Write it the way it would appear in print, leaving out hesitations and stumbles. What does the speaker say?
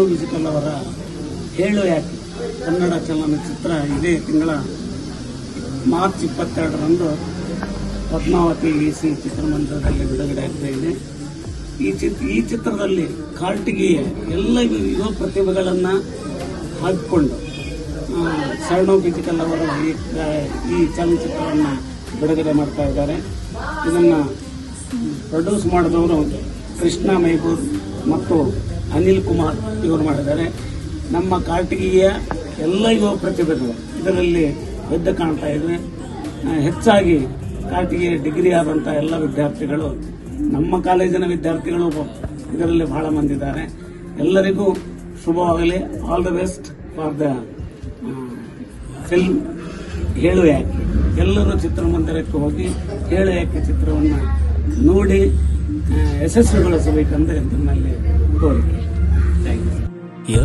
Musical ಅವರ ಹೇಳು ಯಾಕೆ ಕನ್ನಡ ಚಲನಚಿತ್ರ ಇದೇ ತಿಂಗಳ ಮಾರ್ಚ್ 22ರಂದು ಪದ್ಮಾವತಿ ಸಿ ಚಿತ್ರಮಂದಿರದಲ್ಲಿ ಬಿಡುಗಡೆ ಆಗ್ತಾ ಇದೆ. ಈ ಚಿತ್ರದಲ್ಲಿ ಕಾರ್ಟಿಗಿಯ ಎಲ್ಲ ಯುವ ಪ್ರತಿಭೆಗಳನ್ನು ಹಾಕಿಕೊಂಡು ಶರಣು ಮ್ಯೂಸಿಕಲ್ ಅವರು ಈ ಚಲನಚಿತ್ರವನ್ನು ಬಿಡುಗಡೆ ಮಾಡ್ತಾ ಇದ್ದಾರೆ. ಇದನ್ನು ಪ್ರೊಡ್ಯೂಸ್ ಮಾಡಿದವರು ಕೃಷ್ಣ ಮೈಬೂರ್ ಮತ್ತು ಅನಿಲ್ ಕುಮಾರ್ ಇವರು ಮಾಡಿದ್ದಾರೆ. ನಮ್ಮ ಕಾರ್ಟಿಗಿಯ ಎಲ್ಲ ಯುವ ಪ್ರತಿಭೆಗಳು ಇದರಲ್ಲಿ ಎದ್ದು ಕಾಣ್ತಾ ಇವೆ. ಹೆಚ್ಚಾಗಿ ಕಾರ್ಟಿಗಿಯ ಡಿಗ್ರಿ ಆದಂಥ ಎಲ್ಲ ವಿದ್ಯಾರ್ಥಿಗಳು, ನಮ್ಮ ಕಾಲೇಜಿನ ವಿದ್ಯಾರ್ಥಿಗಳು ಇದರಲ್ಲಿ ಬಹಳ ಮಂದಿ ಇದ್ದಾರೆ. ಎಲ್ಲರಿಗೂ ಶುಭವಾಗಲಿ. All the best for the film ಹೇಳು ಯಾಕೆ. ಎಲ್ಲರೂ ಚಿತ್ರಮಂದಿರಕ್ಕೆ ಹೋಗಿ ಹೇಳು ಯಾಕೆ ಚಿತ್ರವನ್ನು ನೋಡಿ ಯಶಸ್ವಿಗೊಳಿಸಬೇಕೆಂದು ನನ್ನಲ್ಲಿ ಕೋರಿಕೆ. Thank you.